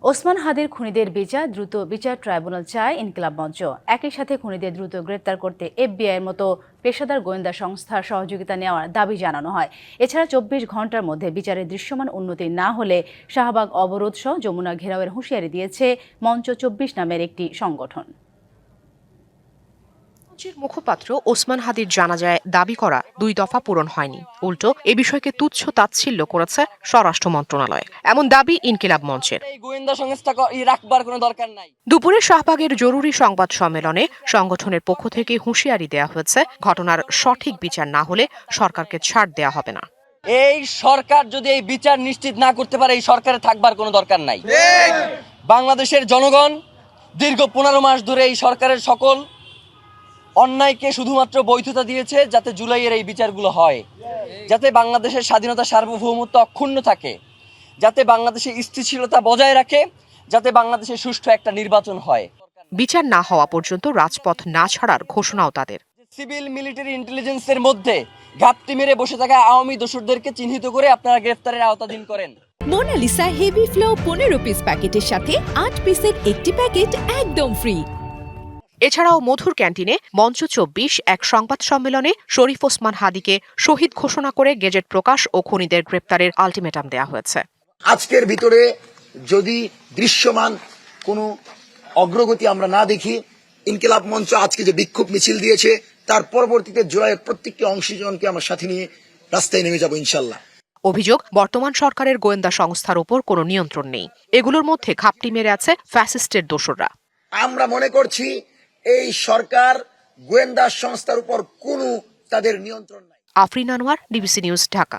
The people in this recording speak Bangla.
ওসমান হাদির খুনিদের বিচার দ্রুত বিচার ট্রাইব্যুনাল চায় ইনকিলাব মঞ্চ। একই সাথে খুনিদের দ্রুত গ্রেপ্তার করতে এফবিআইয়ের মতো পেশাদার গোয়েন্দা সংস্থার সহযোগিতা নেওয়ার দাবি জানানো হয়। এছাড়া 24 ঘন্টার মধ্যে বিচারের দৃশ্যমান উন্নতি না হলে শাহবাগ অবরোধ সহ যমুনা ঘেরাওয়ের হুঁশিয়ারি দিয়েছে মঞ্চ 24 নামের একটি সংগঠন। মুখপাত্র ওসমান হাদির জানাজায় দাবি করা 2 দফা পূরণ হয়নি, উল্টো এ বিষয়কে তুচ্ছ তাচ্ছিল্য করেছে স্বরাষ্ট্র মন্ত্রণালয়, এমন দাবি ইনকিলাব মঞ্চের। গোয়েন্দা সংস্থা রাখবার কোনো দরকার নাই। দুপুরে শাহবাগের জরুরি সংবাদ সম্মেলনে সংগঠনের পক্ষ থেকে হুঁশিয়ারি দেওয়া হয়েছে, ঘটনার সঠিক বিচার না হলে সরকারকে ছাড় দেওয়া হবে না। এই সরকার যদি এই বিচার নিশ্চিত না করতে পারে, এই সরকারে থাকবার কোনো দরকার নাই। বাংলাদেশের জনগণ দীর্ঘ 15 মাস ধরে এই সরকারের সকল অন্যায়কে শুধুমাত্র বৈধতা দিয়েছে, যাতে জুলাইয়ের এই বিচারগুলো হয়, যাতে বাংলাদেশের স্বাধীনতা সার্বভৌমত্ব অক্ষুণ্ণ থাকে, যাতে বাংলাদেশের স্থিতিশীলতা বজায় রাখে, যাতে বাংলাদেশে সুষ্ঠু একটা নির্বাচন হয়। বিচার না হওয়া পর্যন্ত রাজপথ না ছাড়ার ঘোষণাও তাদের। সিভিল মিলিটারি ইন্টেলিজেন্সের মধ্যে ঘাপটি মেরে বসে থাকা আওয়ামী দোসরদেরকে চিহ্নিত করে আপনারা গ্রেফতারের আওতাধীন করেন। মোনালিসা হেভি ফ্লো 15 পিস প্যাকেটের সাথে 8 পিসের একটি প্যাকেট একদম ফ্রি। এছাড়াও মধুর ক্যান্টিনে মঞ্চ 24 এক সংবাদ সম্মেলনে শরীফ ওসমান হাদিকে শহীদ ঘোষণা করে গেজেট প্রকাশ ও খুনিদের গ্রেপ্তারের আলটিমেটাম দেওয়া হয়েছে। আজকের ভিতরে যদি দৃশ্যমান কোনো অগ্রগতি আমরা না দেখি, ইনকিলাব মঞ্চ আজকে যে বিক্ষোভ মিছিল দিয়েছে, তার পরবর্তীতে জুলাইয়ের প্রত্যেকটি অংশীজনকে আমরা সাথে নিয়ে রাস্তায় নেমে যাব ইনশাল্লাহ। অভিযোগ, বর্তমান সরকারের গোয়েন্দা সংস্থার উপর কোনো নিয়ন্ত্রণ নেই, এগুলোর মধ্যে ঘাপটি মেরে আছে ফ্যাসিস্টের দোসররা। আমরা মনে করছি এই সরকার গোয়েন্দা সংস্থার উপর কোনো তাদের নিয়ন্ত্রণ নাই। Afrin Anwar, DBC news, Dhaka.